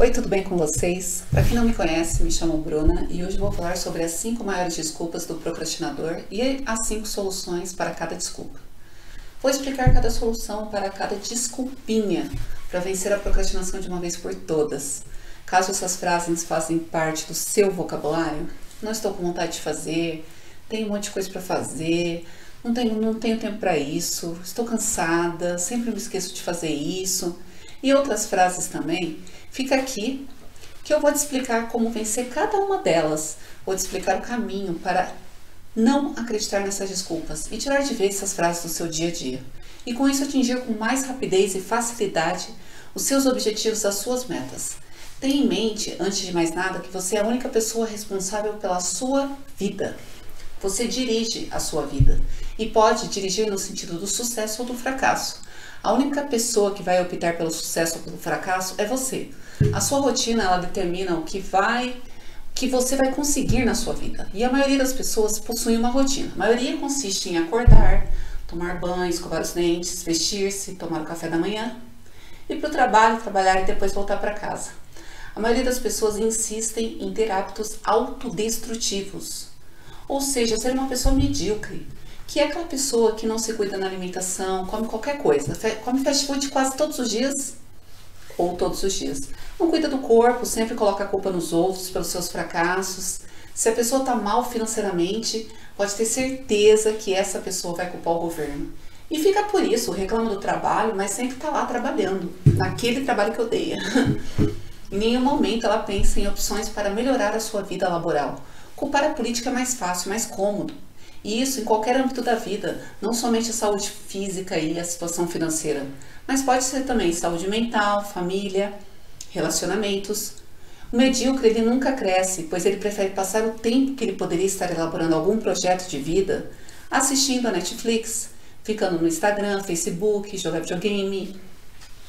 Oi, tudo bem com vocês? Para quem não me conhece, me chamo Bruna e hoje vou falar sobre as 5 maiores desculpas do procrastinador e as 5 soluções para cada desculpa. Vou explicar cada solução para cada desculpinha para vencer a procrastinação de uma vez por todas. Caso essas frases fazem parte do seu vocabulário, não estou com vontade de fazer, tenho um monte de coisa para fazer, não tenho tempo para isso, estou cansada, sempre me esqueço de fazer isso e outras frases também, fica aqui que eu vou te explicar como vencer cada uma delas, vou te explicar o caminho para não acreditar nessas desculpas e tirar de vez essas frases do seu dia a dia. E com isso atingir com mais rapidez e facilidade os seus objetivos, as suas metas. Tenha em mente, antes de mais nada, que você é a única pessoa responsável pela sua vida. Você dirige a sua vida e pode dirigir no sentido do sucesso ou do fracasso. A única pessoa que vai optar pelo sucesso ou pelo fracasso é você. A sua rotina, ela determina o que você vai conseguir na sua vida. E a maioria das pessoas possui uma rotina. A maioria consiste em acordar, tomar banho, escovar os dentes, vestir-se, tomar o café da manhã, ir para o trabalho, trabalhar e depois voltar para casa. A maioria das pessoas insistem em ter hábitos autodestrutivos, ou seja, ser uma pessoa medíocre, que é aquela pessoa que não se cuida na alimentação, come qualquer coisa, come fast food quase todos os dias, ou todos os dias. Não cuida do corpo, sempre coloca a culpa nos outros pelos seus fracassos. Se a pessoa está mal financeiramente, pode ter certeza que essa pessoa vai culpar o governo. E fica por isso, reclama do trabalho, mas sempre está lá trabalhando, naquele trabalho que odeia. Em nenhum momento ela pensa em opções para melhorar a sua vida laboral. Culpar a política é mais fácil, mais cômodo. E isso em qualquer âmbito da vida, não somente a saúde física e a situação financeira, mas pode ser também saúde mental, família, relacionamentos. O medíocre, ele nunca cresce, pois ele prefere passar o tempo que ele poderia estar elaborando algum projeto de vida assistindo a Netflix, ficando no Instagram, Facebook, jogar videogame.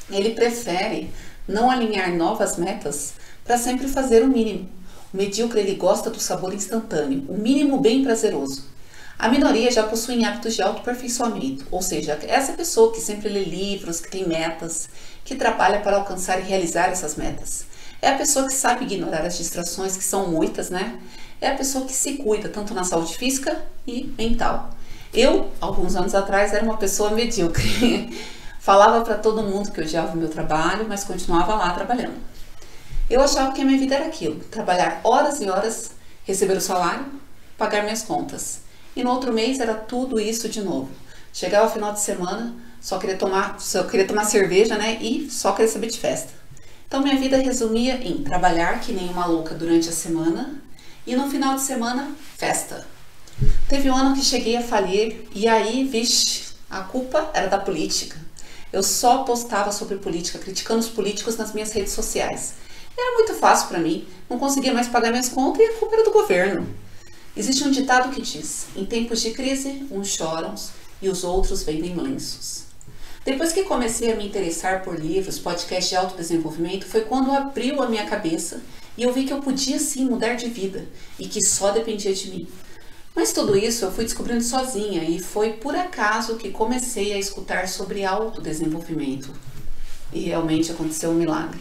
Ele prefere não alinhar novas metas para sempre fazer o mínimo. O medíocre, ele gosta do sabor instantâneo, o mínimo bem prazeroso. A minoria já possui hábitos de autoaperfeiçoamento, ou seja, essa pessoa que sempre lê livros, que tem metas, que trabalha para alcançar e realizar essas metas. É a pessoa que sabe ignorar as distrações, que são muitas, né? É a pessoa que se cuida, tanto na saúde física e mental. Eu, alguns anos atrás, era uma pessoa medíocre. Falava para todo mundo que odiava o meu trabalho, mas continuava lá trabalhando. Eu achava que a minha vida era aquilo, trabalhar horas e horas, receber o salário, pagar minhas contas. E no outro mês era tudo isso de novo. Chegava o final de semana, só queria tomar cerveja, né? E só queria saber de festa. Então minha vida resumia em trabalhar que nem uma louca durante a semana e no final de semana, festa. Teve um ano que cheguei a falir e aí, vixe, a culpa era da política. Eu só postava sobre política, criticando os políticos nas minhas redes sociais. Era muito fácil para mim, não conseguia mais pagar minhas contas e a culpa era do governo. Existe um ditado que diz, em tempos de crise, uns choram e os outros vendem lenços. Depois que comecei a me interessar por livros, podcasts de autodesenvolvimento, foi quando abriu a minha cabeça e eu vi que eu podia sim mudar de vida e que só dependia de mim. Mas tudo isso eu fui descobrindo sozinha e foi por acaso que comecei a escutar sobre autodesenvolvimento. E realmente aconteceu um milagre.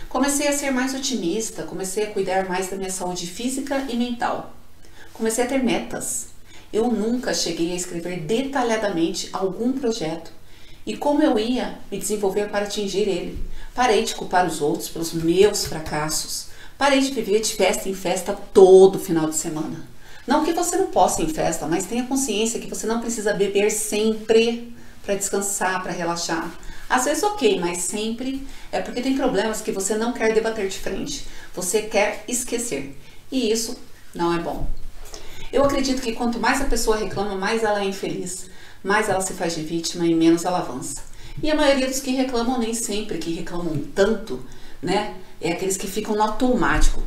Comecei a ser mais otimista, comecei a cuidar mais da minha saúde física e mental. Comecei a ter metas. Eu nunca cheguei a escrever detalhadamente algum projeto e como eu ia me desenvolver para atingir ele. Parei de culpar os outros pelos meus fracassos. Parei de viver de festa em festa todo final de semana. Não que você não possa ir em festa, mas tenha consciência que você não precisa beber sempre para descansar, para relaxar. Às vezes ok, mas sempre é porque tem problemas que você não quer debater de frente. Você quer esquecer. E isso não é bom. Eu acredito que quanto mais a pessoa reclama, mais ela é infeliz, mais ela se faz de vítima e menos ela avança. E a maioria dos que reclamam, nem sempre que reclamam tanto, né, é aqueles que ficam no automático.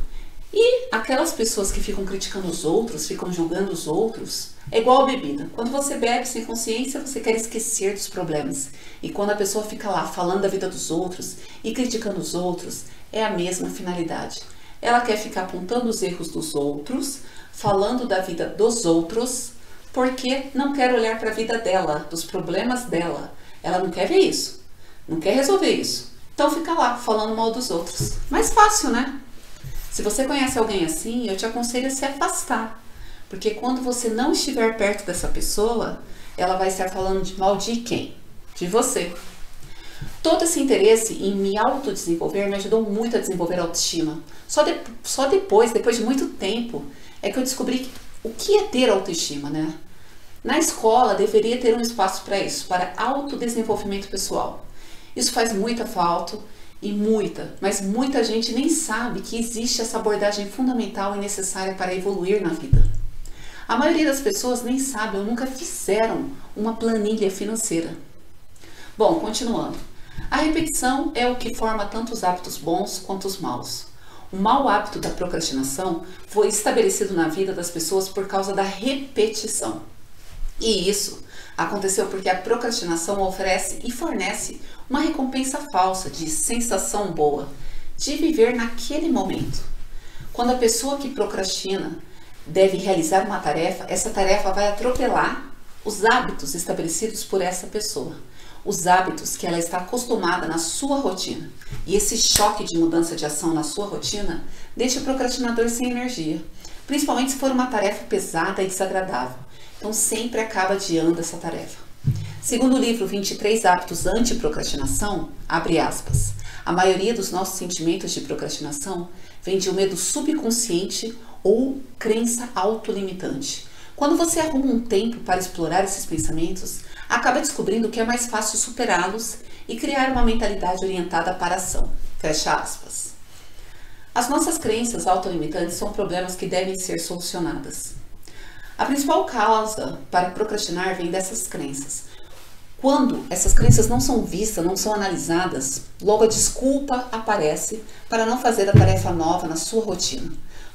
E aquelas pessoas que ficam criticando os outros, ficam julgando os outros, é igual a bebida. Quando você bebe sem consciência, você quer esquecer dos problemas. E quando a pessoa fica lá falando da vida dos outros e criticando os outros, é a mesma finalidade. Ela quer ficar apontando os erros dos outros, falando da vida dos outros, porque não quer olhar para a vida dela, dos problemas dela. Ela não quer ver isso, não quer resolver isso. Então fica lá, falando mal dos outros. Mais fácil, né? Se você conhece alguém assim, eu te aconselho a se afastar. Porque quando você não estiver perto dessa pessoa, ela vai estar falando de mal de quem? De você. Todo esse interesse em me autodesenvolver me ajudou muito a desenvolver a autoestima. Só depois de muito tempo, é que eu descobri o que é ter autoestima, né? Na escola, deveria ter um espaço para isso, para autodesenvolvimento pessoal. Isso faz muita falta e mas muita gente nem sabe que existe essa abordagem fundamental e necessária para evoluir na vida. A maioria das pessoas nem sabe ou nunca fizeram uma planilha financeira. Bom, continuando. A repetição é o que forma tanto os hábitos bons quanto os maus. O mau hábito da procrastinação foi estabelecido na vida das pessoas por causa da repetição. E isso aconteceu porque a procrastinação oferece e fornece uma recompensa falsa de sensação boa, de viver naquele momento. Quando a pessoa que procrastina deve realizar uma tarefa, essa tarefa vai atropelar os hábitos estabelecidos por essa pessoa, os hábitos que ela está acostumada na sua rotina. E esse choque de mudança de ação na sua rotina deixa o procrastinador sem energia, principalmente se for uma tarefa pesada e desagradável. Então sempre acaba adiando essa tarefa. Segundo o livro 23 Hábitos Anti-Procrastinação, abre aspas, a maioria dos nossos sentimentos de procrastinação vem de um medo subconsciente ou crença autolimitante. Quando você arruma um tempo para explorar esses pensamentos, acaba descobrindo que é mais fácil superá-los e criar uma mentalidade orientada para a ação. Fecha aspas. As nossas crenças autolimitantes são problemas que devem ser solucionadas. A principal causa para procrastinar vem dessas crenças. Quando essas crenças não são vistas, não são analisadas, logo a desculpa aparece para não fazer a tarefa nova na sua rotina.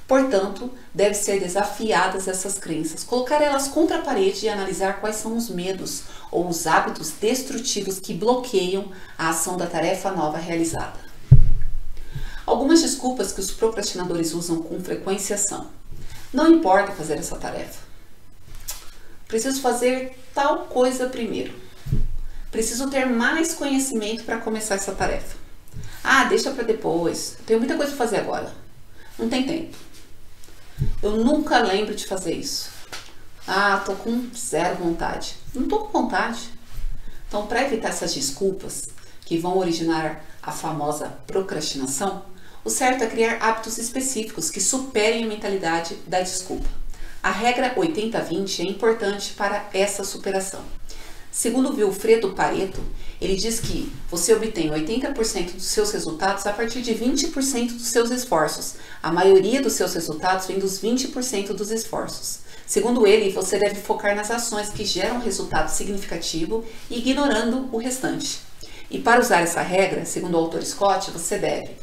Portanto, deve ser desafiadas essas crenças, colocar elas contra a parede e analisar quais são os medos ou os hábitos destrutivos que bloqueiam a ação da tarefa nova realizada. Algumas desculpas que os procrastinadores usam com frequência são: não importa fazer essa tarefa. Preciso fazer tal coisa primeiro. Preciso ter mais conhecimento para começar essa tarefa. Ah, deixa para depois. Tenho muita coisa para fazer agora. Não tem tempo. Eu nunca lembro de fazer isso. Ah, tô com zero vontade. Não tô com vontade. Então, para evitar essas desculpas que vão originar a famosa procrastinação, o certo é criar hábitos específicos que superem a mentalidade da desculpa. A regra 80-20 é importante para essa superação. Segundo Vilfredo Pareto, ele diz que você obtém 80% dos seus resultados a partir de 20% dos seus esforços. A maioria dos seus resultados vem dos 20% dos esforços. Segundo ele, você deve focar nas ações que geram resultado significativo, ignorando o restante. E para usar essa regra, segundo o autor Scott, você deve,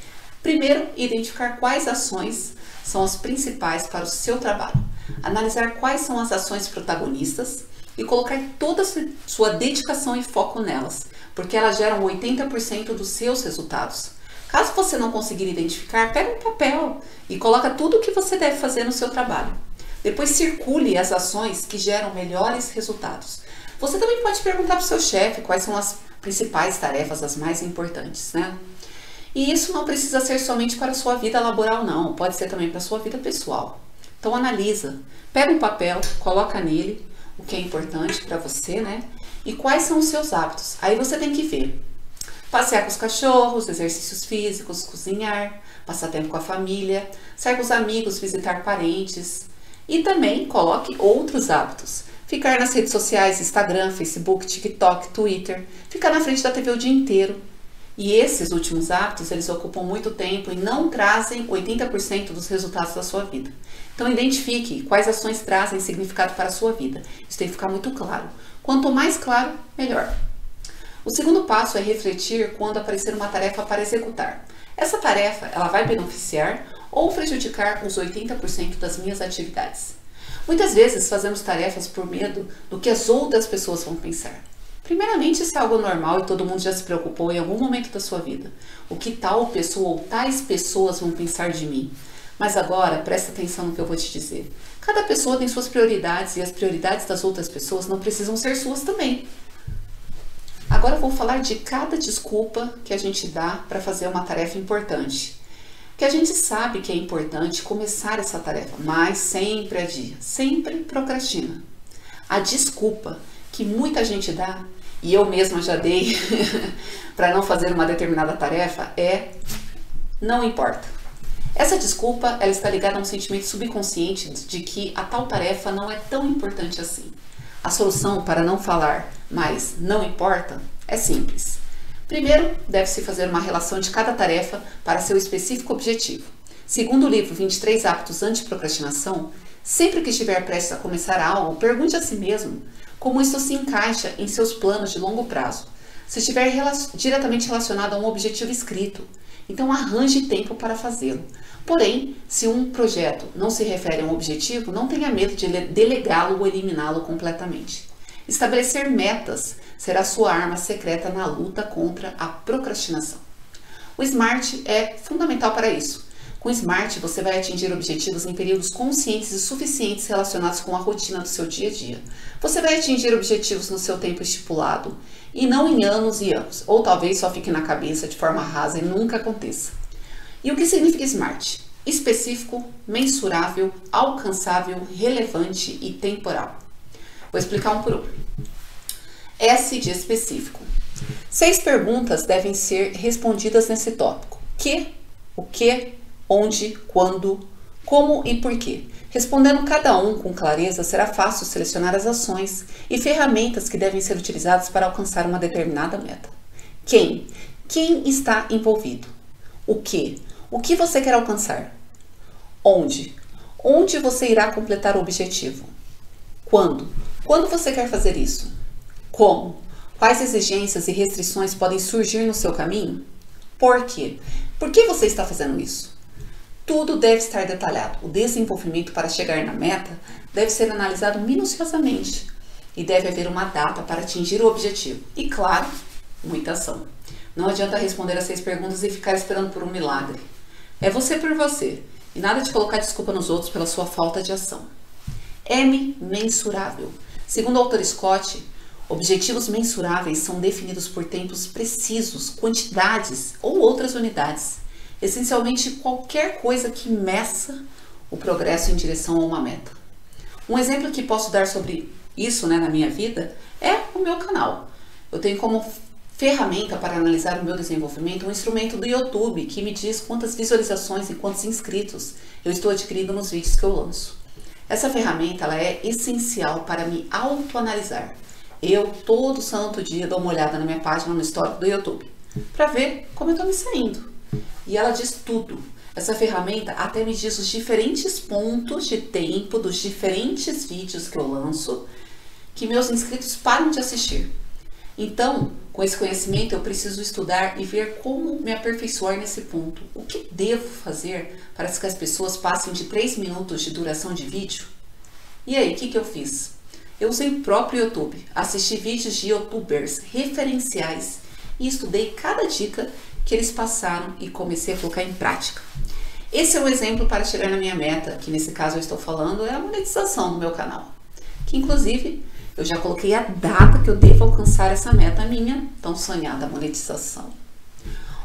primeiro, identificar quais ações são as principais para o seu trabalho, analisar quais são as ações protagonistas e colocar toda a sua dedicação e foco nelas, porque elas geram 80% dos seus resultados. Caso você não conseguir identificar, pega um papel e coloca tudo o que você deve fazer no seu trabalho. Depois circule as ações que geram melhores resultados. Você também pode perguntar para o seu chefe quais são as principais tarefas, as mais importantes, né? E isso não precisa ser somente para a sua vida laboral, não. Pode ser também para a sua vida pessoal. Então analisa, pega um papel, coloca nele o que é importante para você, né? E quais são os seus hábitos. Aí você tem que ver. Passear com os cachorros, exercícios físicos, cozinhar, passar tempo com a família, sair com os amigos, visitar parentes. E também coloque outros hábitos. Ficar nas redes sociais, Instagram, Facebook, TikTok, Twitter. Ficar na frente da TV o dia inteiro. E esses últimos hábitos, eles ocupam muito tempo e não trazem 80% dos resultados da sua vida. Então identifique quais ações trazem significado para a sua vida. Isso tem que ficar muito claro. Quanto mais claro, melhor. O segundo passo é refletir quando aparecer uma tarefa para executar. Essa tarefa, ela vai beneficiar ou prejudicar os 80% das minhas atividades. Muitas vezes fazemos tarefas por medo do que as outras pessoas vão pensar. Primeiramente, isso é algo normal e todo mundo já se preocupou em algum momento da sua vida. O que tal pessoa ou tais pessoas vão pensar de mim? Mas agora, presta atenção no que eu vou te dizer. Cada pessoa tem suas prioridades e as prioridades das outras pessoas não precisam ser suas também. Agora eu vou falar de cada desculpa que a gente dá para fazer uma tarefa importante. Que a gente sabe que é importante começar essa tarefa, mas sempre adia, sempre procrastina. A desculpa que muita gente dá, e eu mesma já dei para não fazer uma determinada tarefa, é não importa. Essa desculpa, ela está ligada a um sentimento subconsciente de que a tal tarefa não é tão importante assim. A solução para não falar, mas não importa, é simples. Primeiro, deve-se fazer uma relação de cada tarefa para seu específico objetivo. Segundo o livro 23 Hábitos Anti-Procrastinação, sempre que estiver prestes a começar algo, pergunte a si mesmo como isso se encaixa em seus planos de longo prazo. Se estiver diretamente relacionado a um objetivo escrito, então arranje tempo para fazê-lo. Porém, se um projeto não se refere a um objetivo, não tenha medo de delegá-lo ou eliminá-lo completamente. Estabelecer metas será sua arma secreta na luta contra a procrastinação. O SMART é fundamental para isso. Com o SMART, você vai atingir objetivos em períodos conscientes e suficientes relacionados com a rotina do seu dia a dia. Você vai atingir objetivos no seu tempo estipulado e não em anos e anos, ou talvez só fique na cabeça de forma rasa e nunca aconteça. E o que significa SMART? Específico, mensurável, alcançável, relevante e temporal. Vou explicar um por um. S de específico. 6 perguntas devem ser respondidas nesse tópico. O que, onde, quando, como e por quê. Respondendo cada um com clareza, será fácil selecionar as ações e ferramentas que devem ser utilizadas para alcançar uma determinada meta. Quem? Quem está envolvido? O que? O que você quer alcançar? Onde? Onde você irá completar o objetivo? Quando? Quando você quer fazer isso? Como? Quais exigências e restrições podem surgir no seu caminho? Por quê? Por que você está fazendo isso? Tudo deve estar detalhado. O desenvolvimento para chegar na meta deve ser analisado minuciosamente e deve haver uma data para atingir o objetivo. E claro, muita ação. Não adianta responder as 6 perguntas e ficar esperando por um milagre. É você por você e nada de colocar desculpa nos outros pela sua falta de ação. M, mensurável. Segundo o autor Scott, objetivos mensuráveis são definidos por tempos precisos, quantidades ou outras unidades. Essencialmente qualquer coisa que meça o progresso em direção a uma meta. Um exemplo que posso dar sobre isso na minha vida é o meu canal. Eu tenho como ferramenta para analisar o meu desenvolvimento um instrumento do YouTube que me diz quantas visualizações e quantos inscritos eu estou adquirindo nos vídeos que eu lanço. Essa ferramenta ela é essencial para me autoanalisar. Eu, todo santo dia, dou uma olhada na minha página no histórico do YouTube para ver como eu estou me saindo. E ela diz tudo. Essa ferramenta até me diz os diferentes pontos de tempo dos diferentes vídeos que eu lanço que meus inscritos param de assistir. Então, com esse conhecimento, eu preciso estudar e ver como me aperfeiçoar nesse ponto. O que devo fazer para que as pessoas passem de 3 minutos de duração de vídeo? E aí, o que eu fiz? Eu usei o próprio YouTube, assisti vídeos de youtubers referenciais e estudei cada dica que eles passaram e comecei a colocar em prática. Esse é um exemplo para chegar na minha meta, que nesse caso eu estou falando é a monetização do meu canal. Que inclusive eu já coloquei a data que eu devo alcançar essa meta minha, tão sonhada monetização.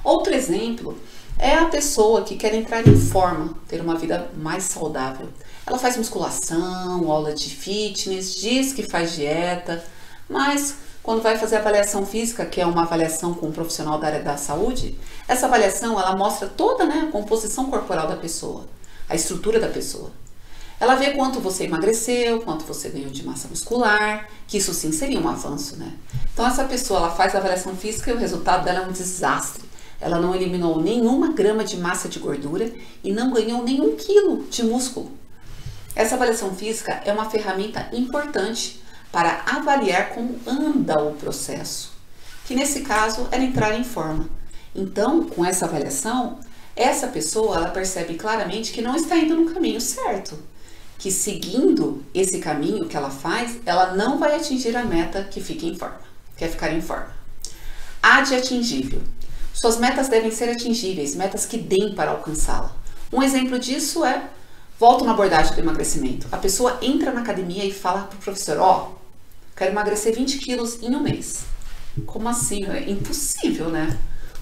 Outro exemplo é a pessoa que quer entrar em forma, ter uma vida mais saudável. Ela faz musculação, aula de fitness, diz que faz dieta, mas quando vai fazer a avaliação física, que é uma avaliação com um profissional da área da saúde, essa avaliação ela mostra toda a composição corporal da pessoa, a estrutura da pessoa. Ela vê quanto você emagreceu, quanto você ganhou de massa muscular, que isso sim seria um avanço, né? Então essa pessoa ela faz a avaliação física e o resultado dela é um desastre. Ela não eliminou nenhuma grama de massa de gordura e não ganhou nenhum quilo de músculo. Essa avaliação física é uma ferramenta importante para avaliar como anda o processo, que nesse caso era entrar em forma. Então, com essa avaliação, essa pessoa ela percebe claramente que não está indo no caminho certo, que seguindo esse caminho que ela faz, ela não vai atingir a meta que fica em forma, que é ficar em forma. A de atingível. Suas metas devem ser atingíveis, metas que deem para alcançá-la. Um exemplo disso é, volto na abordagem do emagrecimento. A pessoa entra na academia e fala para o professor, quero emagrecer 20 quilos em um mês. Como assim? É impossível, né?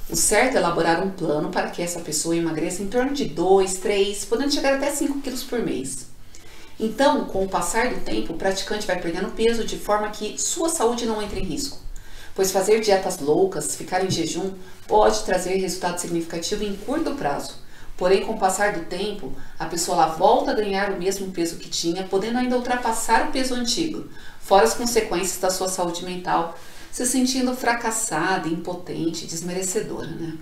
O certo é elaborar um plano para que essa pessoa emagreça em torno de 2, 3, podendo chegar até 5 quilos por mês. Então, com o passar do tempo, o praticante vai perdendo peso de forma que sua saúde não entre em risco. Pois fazer dietas loucas, ficar em jejum, pode trazer resultado significativo em curto prazo. Porém, com o passar do tempo, a pessoa lá volta a ganhar o mesmo peso que tinha, podendo ainda ultrapassar o peso antigo, fora as consequências da sua saúde mental, se sentindo fracassada, impotente, desmerecedora, né?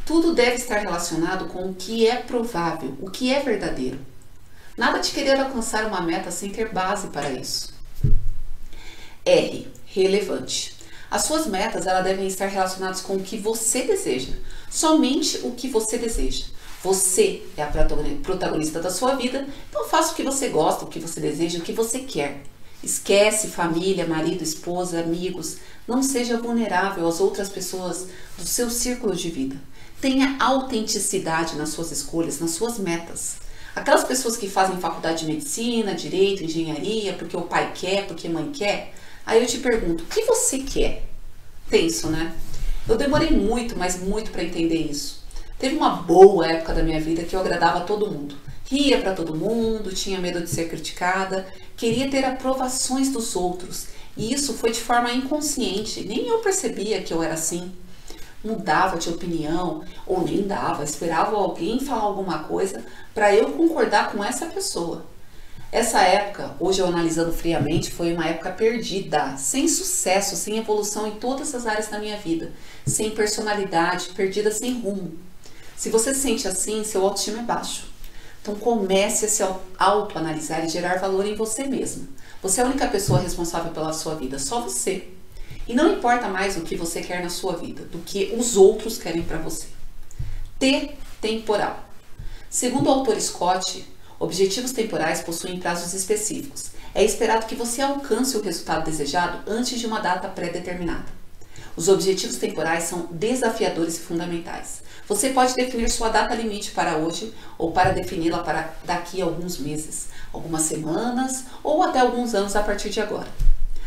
Tudo deve estar relacionado com o que é provável, o que é verdadeiro. Nada de querer alcançar uma meta sem ter base para isso. R. Relevante. As suas metas devem estar relacionadas com o que você deseja, somente o que você deseja. Você é a protagonista da sua vida, então faça o que você gosta, o que você deseja, o que você quer. Esquece família, marido, esposa, amigos. Não seja vulnerável às outras pessoas do seu círculo de vida. Tenha autenticidade nas suas escolhas, nas suas metas. Aquelas pessoas que fazem faculdade de medicina, direito, engenharia, porque o pai quer, porque a mãe quer, aí eu te pergunto, o que você quer? Tenso, né? Eu demorei muito, mas muito para entender isso. Teve uma boa época da minha vida que eu agradava a todo mundo. Ria para todo mundo, tinha medo de ser criticada, queria ter aprovações dos outros. E isso foi de forma inconsciente, nem eu percebia que eu era assim. Mudava de opinião, ou nem dava, esperava alguém falar alguma coisa para eu concordar com essa pessoa. Essa época, hoje eu analisando friamente, foi uma época perdida, sem sucesso, sem evolução em todas as áreas da minha vida, sem personalidade, perdida sem rumo. Se você se sente assim, seu autoestima é baixo. Então comece a se autoanalisar e gerar valor em você mesmo. Você é a única pessoa responsável pela sua vida, só você. E não importa mais o que você quer na sua vida, do que os outros querem para você. T. Temporal. Segundo o autor Scott, objetivos temporais possuem prazos específicos. É esperado que você alcance o resultado desejado antes de uma data pré-determinada. Os objetivos temporais são desafiadores e fundamentais. Você pode definir sua data limite para hoje ou para defini-la para daqui a alguns meses, algumas semanas ou até alguns anos a partir de agora.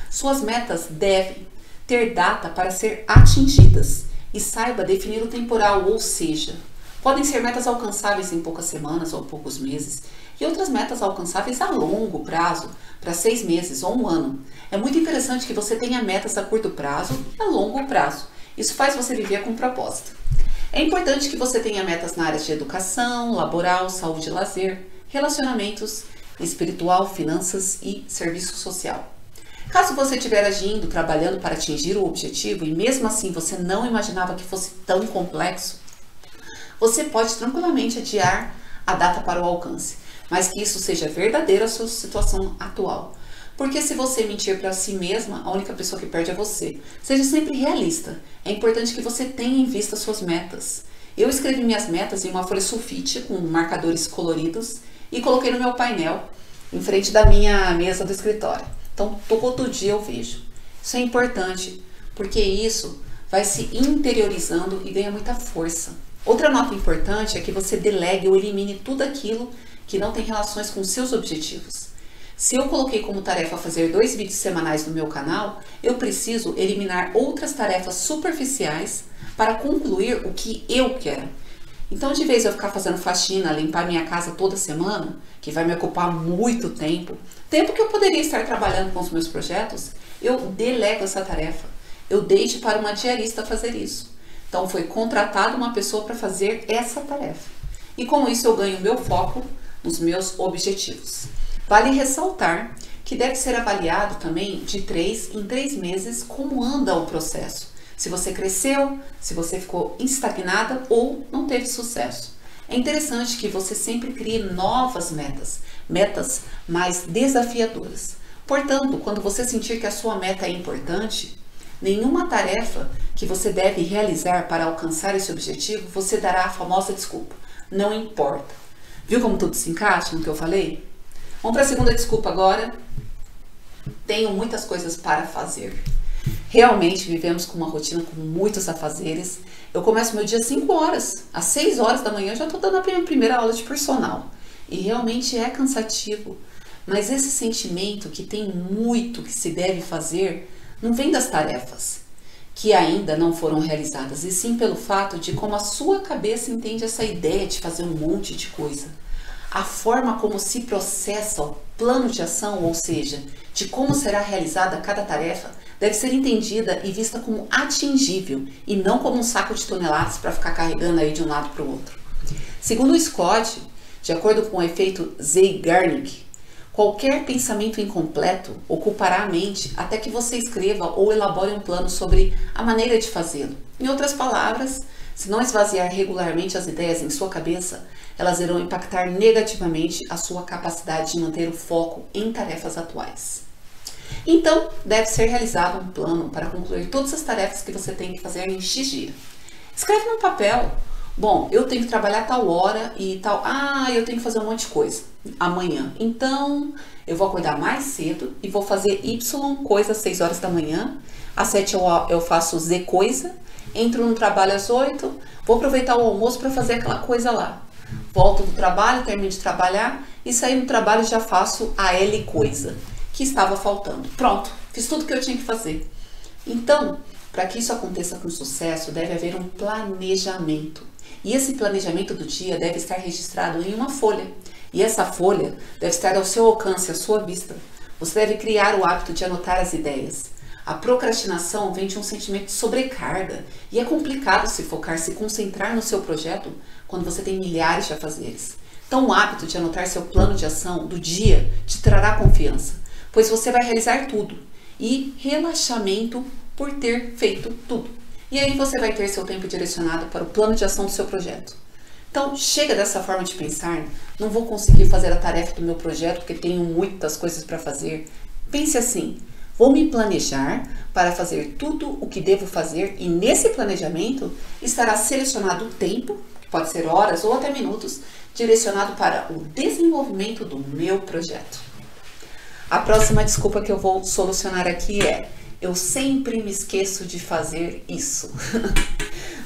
Suas metas devem ter data para ser atingidas e saiba definir o temporal, ou seja, podem ser metas alcançáveis em poucas semanas ou poucos meses e outras metas alcançáveis a longo prazo, para 6 meses ou um ano. É muito interessante que você tenha metas a curto prazo e a longo prazo. Isso faz você viver com propósito. É importante que você tenha metas na área de educação, laboral, saúde e lazer, relacionamentos, espiritual, finanças e serviço social. Caso você estiver agindo, trabalhando para atingir o objetivo e mesmo assim você não imaginava que fosse tão complexo, você pode tranquilamente adiar a data para o alcance, mas que isso seja verdadeiro à sua situação atual. Porque se você mentir para si mesma, a única pessoa que perde é você. Seja sempre realista. É importante que você tenha em vista suas metas. Eu escrevi minhas metas em uma folha sulfite com marcadores coloridos e coloquei no meu painel, em frente da minha mesa do escritório. Então, todo dia eu vejo. Isso é importante, porque isso vai se interiorizando e ganha muita força. Outra nota importante é que você delegue ou elimine tudo aquilo que não tem relações com seus objetivos. Se eu coloquei como tarefa fazer 2 vídeos semanais no meu canal, eu preciso eliminar outras tarefas superficiais para concluir o que eu quero. Então, de vez eu ficar fazendo faxina, limpar minha casa toda semana, que vai me ocupar muito tempo que eu poderia estar trabalhando com os meus projetos, eu delego essa tarefa. Eu deixo para uma diarista fazer isso. Então, foi contratada uma pessoa para fazer essa tarefa. E com isso eu ganho meu foco nos meus objetivos. Vale ressaltar que deve ser avaliado também de 3 em 3 meses como anda o processo. Se você cresceu, se você ficou estagnada ou não teve sucesso. É interessante que você sempre crie novas metas, metas mais desafiadoras. Portanto, quando você sentir que a sua meta é importante, nenhuma tarefa que você deve realizar para alcançar esse objetivo, você dará a famosa desculpa. Não importa. Viu como tudo se encaixa no que eu falei? Vamos para a segunda desculpa agora. Tenho muitas coisas para fazer. Realmente vivemos com uma rotina com muitos afazeres. Eu começo meu dia às 5 horas. Às 6 horas da manhã eu já estou dando a minha primeira aula de personal. E realmente é cansativo. Mas esse sentimento que tem muito que se deve fazer não vem das tarefas. que ainda não foram realizadas, e sim pelo fato de como a sua cabeça entende essa ideia de fazer um monte de coisa. A forma como se processa o plano de ação, ou seja, de como será realizada cada tarefa, deve ser entendida e vista como atingível e não como um saco de toneladas para ficar carregando aí de um lado para o outro. Segundo o Scott, de acordo com o efeito Zeigarnik, qualquer pensamento incompleto ocupará a mente até que você escreva ou elabore um plano sobre a maneira de fazê-lo. Em outras palavras, se não esvaziar regularmente as ideias em sua cabeça, elas irão impactar negativamente a sua capacidade de manter o foco em tarefas atuais. Então, deve ser realizado um plano para concluir todas as tarefas que você tem que fazer em X dia. Escreve no papel. Bom, eu tenho que trabalhar tal hora e tal. Eu tenho que fazer um monte de coisa amanhã. Então, eu vou acordar mais cedo e vou fazer Y coisa às 6 horas da manhã. Às 7 eu faço Z coisa. Entro no trabalho às 8. Vou aproveitar o almoço para fazer aquela coisa lá. Volto do trabalho, termino de trabalhar e sair do trabalho já faço a L coisa que estava faltando. Pronto, fiz tudo que eu tinha que fazer. Então, para que isso aconteça com sucesso, deve haver um planejamento. E esse planejamento do dia deve estar registrado em uma folha. E essa folha deve estar ao seu alcance, à sua vista. Você deve criar o hábito de anotar as ideias. A procrastinação vem de um sentimento de sobrecarga e é complicado se focar, se concentrar no seu projeto quando você tem milhares de afazeres. Então, o hábito de anotar seu plano de ação do dia te trará confiança, pois você vai realizar tudo e relaxamento por ter feito tudo. E aí você vai ter seu tempo direcionado para o plano de ação do seu projeto. Então, chega dessa forma de pensar, não vou conseguir fazer a tarefa do meu projeto porque tenho muitas coisas para fazer. Pense assim, vou me planejar para fazer tudo o que devo fazer e nesse planejamento estará selecionado o tempo, que pode ser horas ou até minutos, direcionado para o desenvolvimento do meu projeto. A próxima desculpa que eu vou solucionar aqui é: eu sempre me esqueço de fazer isso.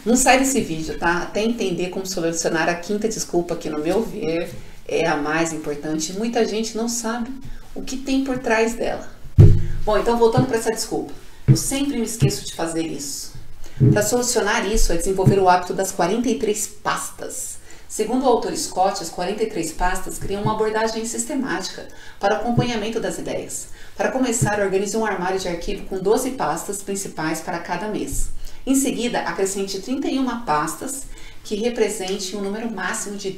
Não sai desse vídeo, tá? Até entender como solucionar a quinta desculpa, que no meu ver é a mais importante. Muita gente não sabe o que tem por trás dela. Bom, então voltando para essa desculpa. Eu sempre me esqueço de fazer isso. Para solucionar isso é desenvolver o hábito das 43 pastas. Segundo o autor Scott, as 43 pastas criam uma abordagem sistemática para o acompanhamento das ideias. Para começar, organize um armário de arquivo com 12 pastas principais para cada mês. Em seguida, acrescente 31 pastas que representem o número máximo de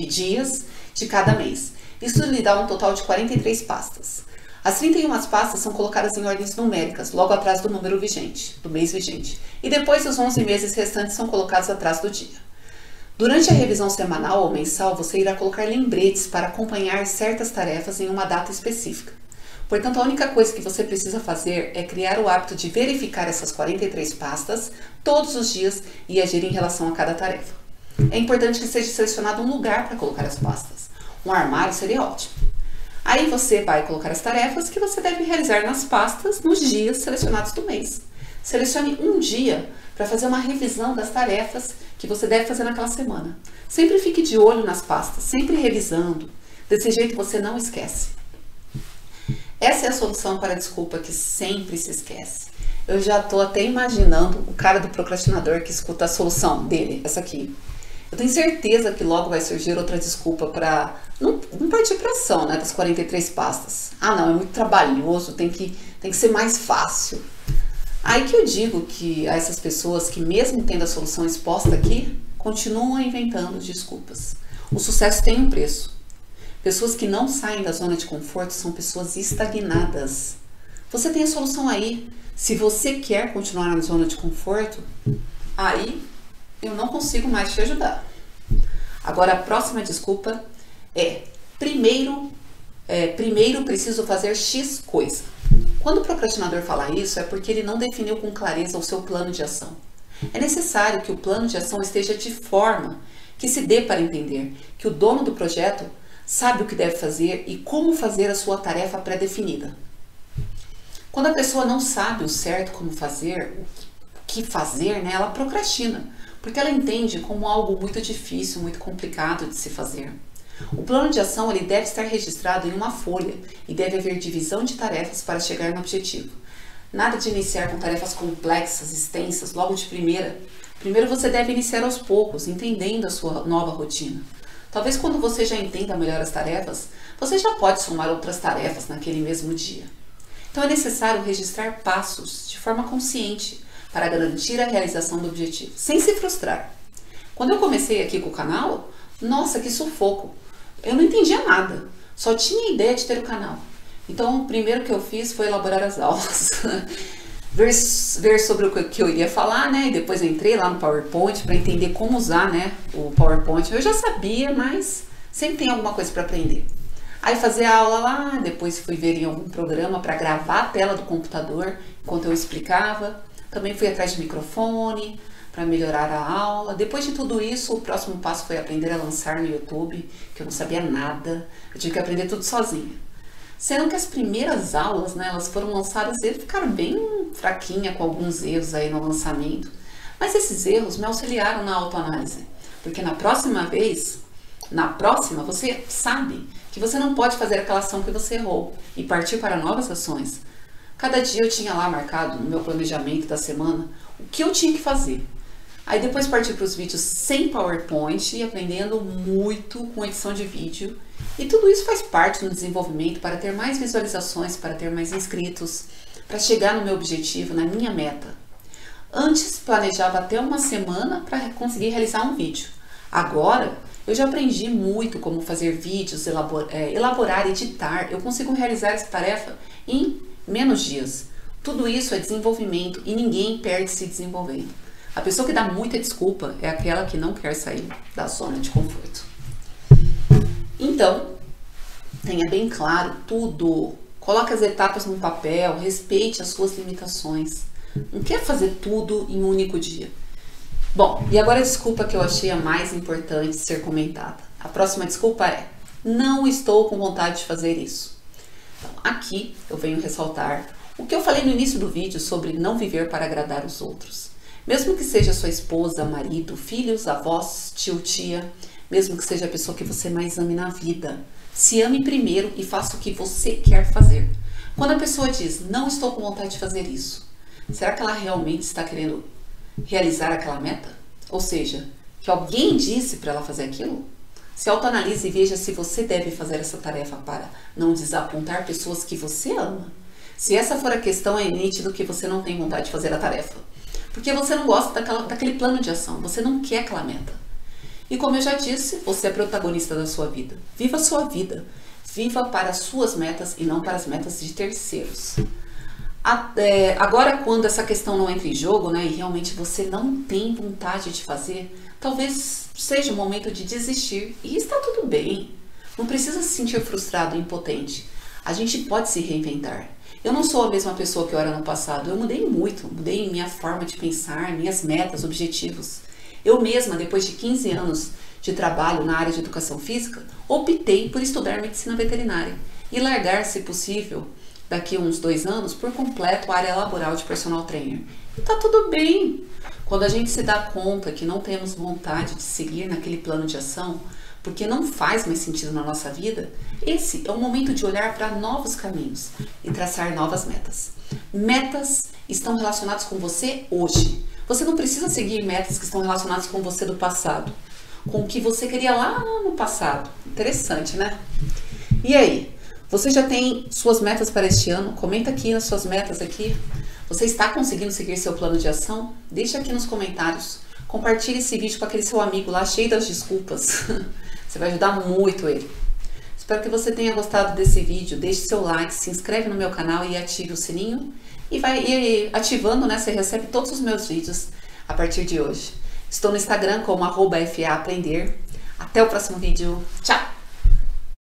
dias de cada mês. Isso lhe dá um total de 43 pastas. As 31 pastas são colocadas em ordens numéricas, logo atrás do número vigente, do mês vigente. E depois os 11 meses restantes são colocados atrás do dia. Durante a revisão semanal ou mensal, você irá colocar lembretes para acompanhar certas tarefas em uma data específica. Portanto, a única coisa que você precisa fazer é criar o hábito de verificar essas 43 pastas todos os dias e agir em relação a cada tarefa. É importante que seja selecionado um lugar para colocar as pastas. Um armário seria ótimo. Aí você vai colocar as tarefas que você deve realizar nas pastas nos dias selecionados do mês. Selecione um dia para fazer uma revisão das tarefas que você deve fazer naquela semana. Sempre fique de olho nas pastas, sempre revisando. Desse jeito você não esquece. Essa é a solução para a desculpa que sempre se esquece. Eu já estou até imaginando o cara do procrastinador que escuta a solução dele, essa aqui. Eu tenho certeza que logo vai surgir outra desculpa para não partir para ação, né, das 43 pastas. Não, é muito trabalhoso, tem que ser mais fácil. Aí que eu digo que a essas pessoas que, mesmo tendo a solução exposta aqui, continuam inventando desculpas. O sucesso tem um preço. Pessoas que não saem da zona de conforto são pessoas estagnadas. Você tem a solução aí. Se você quer continuar na zona de conforto, aí eu não consigo mais te ajudar. Agora, a próxima desculpa é: primeiro preciso fazer X coisa. Quando o procrastinador fala isso, é porque ele não definiu com clareza o seu plano de ação. É necessário que o plano de ação esteja de forma que se dê para entender que o dono do projeto sabe o que deve fazer e como fazer a sua tarefa pré-definida. Quando a pessoa não sabe o certo como fazer, o que fazer, né, ela procrastina, porque ela entende como algo muito difícil, muito complicado de se fazer. O plano de ação ele deve estar registrado em uma folha e deve haver divisão de tarefas para chegar no objetivo. Nada de iniciar com tarefas complexas, extensas, logo de primeira. Primeiro você deve iniciar aos poucos, entendendo a sua nova rotina. Talvez quando você já entenda melhor as tarefas, você já pode somar outras tarefas naquele mesmo dia. Então é necessário registrar passos de forma consciente para garantir a realização do objetivo, sem se frustrar. Quando eu comecei aqui com o canal, nossa, que sufoco! Eu não entendia nada, só tinha ideia de ter o canal. Então o primeiro que eu fiz foi elaborar as aulas, ver sobre o que eu iria falar, né? E depois eu entrei lá no PowerPoint para entender como usar, né, o PowerPoint. Eu já sabia, mas sempre tem alguma coisa para aprender. Aí fazer a aula lá, depois fui ver em algum programa para gravar a tela do computador enquanto eu explicava. Também fui atrás de microfone para melhorar a aula. Depois de tudo isso, o próximo passo foi aprender a lançar no YouTube, que eu não sabia nada. Eu tive que aprender tudo sozinha. Sendo que as primeiras aulas, né, elas foram lançadas e ficaram bem fraquinha, com alguns erros aí no lançamento. Mas esses erros me auxiliaram na autoanálise, porque na próxima você sabe que você não pode fazer aquela ação que você errou e partir para novas ações. Cada dia eu tinha lá marcado no meu planejamento da semana o que eu tinha que fazer. Aí depois parti para os vídeos sem PowerPoint e aprendendo muito com edição de vídeo. E tudo isso faz parte do desenvolvimento para ter mais visualizações, para ter mais inscritos, para chegar no meu objetivo, na minha meta. Antes planejava até uma semana para conseguir realizar um vídeo. Agora eu já aprendi muito como fazer vídeos, elaborar, editar. Eu consigo realizar essa tarefa em menos dias. Tudo isso é desenvolvimento e ninguém perde se desenvolvendo. A pessoa que dá muita desculpa é aquela que não quer sair da zona de conforto. Então, tenha bem claro tudo. Coloque as etapas no papel, respeite as suas limitações. Não quer fazer tudo em um único dia. Bom, e agora a desculpa que eu achei a mais importante ser comentada. A próxima desculpa é: não estou com vontade de fazer isso. Então, aqui eu venho ressaltar o que eu falei no início do vídeo sobre não viver para agradar os outros. Mesmo que seja sua esposa, marido, filhos, avós, tio, tia, mesmo que seja a pessoa que você mais ame na vida, se ame primeiro e faça o que você quer fazer. Quando a pessoa diz, não estou com vontade de fazer isso, será que ela realmente está querendo realizar aquela meta? Ou seja, que alguém disse para ela fazer aquilo? Se autoanalise e veja se você deve fazer essa tarefa para não desapontar pessoas que você ama. Se essa for a questão, é nítido que você não tem vontade de fazer a tarefa. Porque você não gosta daquele plano de ação, você não quer aquela meta. E como eu já disse, você é protagonista da sua vida. Viva a sua vida. Viva para as suas metas e não para as metas de terceiros. Agora, quando essa questão não entra em jogo, né, e realmente você não tem vontade de fazer, talvez seja o momento de desistir. E está tudo bem. Não precisa se sentir frustrado e impotente. A gente pode se reinventar. Eu não sou a mesma pessoa que eu era no passado. Eu mudei muito. Mudei minha forma de pensar, minhas metas, objetivos. Eu mesma, depois de 15 anos de trabalho na área de educação física, optei por estudar medicina veterinária e largar, se possível, daqui a uns 2 anos, por completo a área laboral de personal trainer. E tá tudo bem. Quando a gente se dá conta que não temos vontade de seguir naquele plano de ação, porque não faz mais sentido na nossa vida, esse é o momento de olhar para novos caminhos e traçar novas metas. Metas estão relacionadas com você hoje. Você não precisa seguir metas que estão relacionadas com você do passado, com o que você queria lá no passado. Interessante, né? E aí? Você já tem suas metas para este ano? Comenta aqui nas suas metas aqui. Você está conseguindo seguir seu plano de ação? Deixa aqui nos comentários. Compartilhe esse vídeo com aquele seu amigo lá cheio das desculpas. Você vai ajudar muito ele. Espero que você tenha gostado desse vídeo. Deixe seu like, se inscreve no meu canal e ative o sininho. E vai ativando, né? Você recebe todos os meus vídeos a partir de hoje. Estou no Instagram como @FAAprender. Até o próximo vídeo. Tchau!